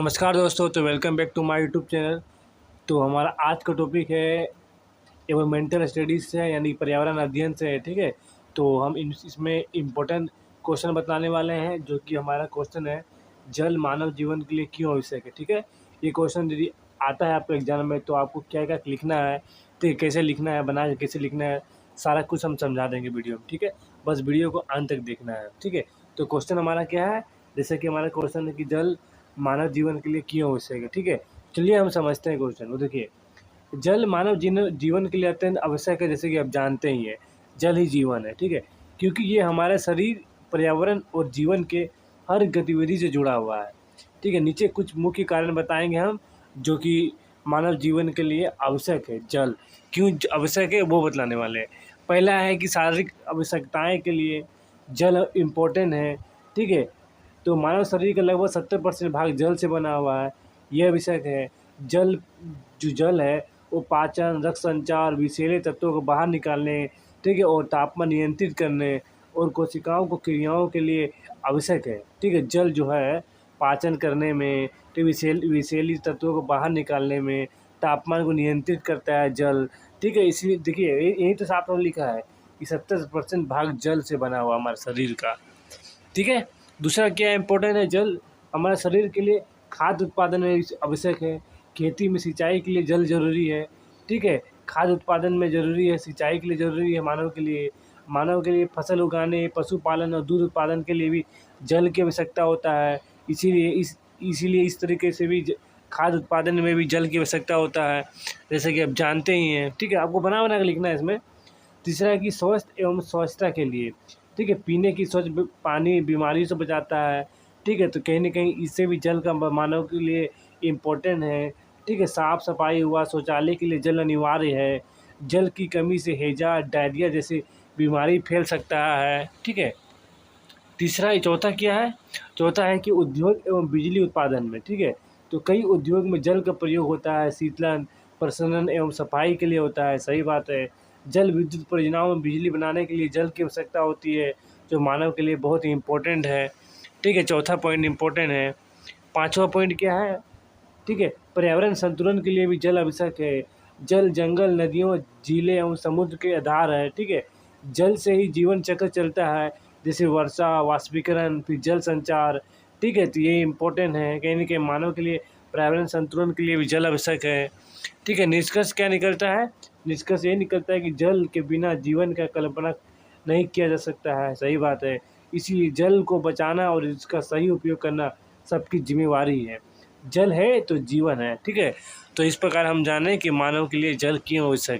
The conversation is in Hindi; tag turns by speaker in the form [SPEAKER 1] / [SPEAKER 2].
[SPEAKER 1] नमस्कार दोस्तों, तो welcome back to my YouTube channel. तो हमारा आज का टॉपिक है एनवायरमेंटल स्टडीज़ से है, यानी पर्यावरण अध्ययन से है। ठीक है, तो हम इसमें इम्पोर्टेंट क्वेश्चन बताने वाले हैं, जो कि हमारा क्वेश्चन है जल मानव जीवन के लिए क्यों आवश्यक है। ठीक है, ये क्वेश्चन यदि आता है आपको एग्जाम में, तो आपको क्या क्या लिखना है, ठीक है, कैसे लिखना है, बना के कैसे लिखना है, सारा कुछ हम समझा देंगे वीडियो में। ठीक है, बस वीडियो को अंत तक देखना है। ठीक है, तो क्वेश्चन हमारा क्या है, जैसे कि हमारा क्वेश्चन है कि जल मानव जीवन के लिए क्यों आवश्यक है। ठीक है, चलिए हम समझते हैं क्वेश्चन। वो देखिए, जल मानव जीवन के लिए अत्यंत आवश्यक है। जैसे कि आप जानते ही हैं, जल ही जीवन है। ठीक है, क्योंकि ये हमारे शरीर, पर्यावरण और जीवन के हर गतिविधि से जुड़ा हुआ है। ठीक है, नीचे कुछ मुख्य कारण बताएंगे हम, जो कि मानव जीवन के लिए आवश्यक है। जल क्यों आवश्यक है वो बतलाने वाले हैं। पहला है कि शारीरिक आवश्यकताएं के लिए जल इम्पोर्टेंट है। ठीक है, तो मानव शरीर का लगभग 70% भाग जल से बना हुआ है। यह विषय है। जल जो जल है वो पाचन, रक्त संचार, विषैले तत्वों को बाहर निकालने, ठीक है, और तापमान नियंत्रित करने और कोशिकाओं को क्रियाओं के लिए आवश्यक है। ठीक है, जल जो है पाचन करने में, तो विषैली तत्वों को बाहर निकालने में, तापमान को नियंत्रित करता है जल। ठीक है, इसलिए देखिए यही तो साफ साफ लिखा है कि 70% भाग जल से बना हुआ हमारे शरीर का। ठीक है, दूसरा क्या इम्पोर्टेंट है, जल हमारे शरीर के लिए खाद्य उत्पादन में आवश्यक है। खेती में सिंचाई के लिए जल जरूरी है। ठीक है, खाद्य उत्पादन में ज़रूरी है, सिंचाई के लिए ज़रूरी है, मानव के लिए फसल उगाने, पशुपालन और दूध उत्पादन के लिए भी जल की आवश्यकता होता है। इसीलिए इस तरीके से भी खाद्य उत्पादन में भी जल की आवश्यकता होता है, जैसे कि आप जानते ही हैं। ठीक है, आपको बना बना के लिखना है इसमें। तीसरा है कि स्वस्थ एवं स्वच्छता के लिए, ठीक है, पीने की स्वच्छ पानी बीमारी से बचाता है। ठीक है, तो कहीं ना कहीं इससे भी जल का मानव के लिए इम्पोर्टेंट है। ठीक है, साफ सफाई हुआ, शौचालय के लिए जल अनिवार्य है। जल की कमी से हैजा, डायरिया जैसी बीमारी फैल सकता है। ठीक है, चौथा क्या है, चौथा है कि उद्योग एवं बिजली उत्पादन में, ठीक है, तो कई उद्योग में जल का प्रयोग होता है। शीतलन, प्रसंन एवं सफाई के लिए होता है। सही बात है। जल विद्युत परियोजनाओं में बिजली बनाने के लिए जल की आवश्यकता होती है, जो मानव के लिए बहुत ही इम्पोर्टेंट है। ठीक है, चौथा पॉइंट इम्पोर्टेंट है। पाँचवा पॉइंट क्या है, ठीक है, पर्यावरण संतुलन के लिए भी जल आवश्यक है। जल जंगल, नदियों, झीलें एवं समुद्र के आधार है। ठीक है, जल से ही जीवन चक्र चलता है, जैसे वर्षा, वाष्पीकरण, फिर जल संचार। ठीक है, तो ये इम्पोर्टेंट है। कहीं ना कहीं मानव के लिए पर्यावरण संतुलन के लिए भी जल आवश्यक है। ठीक है, निष्कर्ष क्या निकलता है, निष्कर्ष ये निकलता है कि जल के बिना जीवन का कल्पना नहीं किया जा सकता है। सही बात है। इसीलिए जल को बचाना और इसका सही उपयोग करना सबकी जिम्मेवारी है। जल है तो जीवन है। ठीक है, तो इस प्रकार हम जानें कि मानव के लिए जल क्यों आवश्यक है।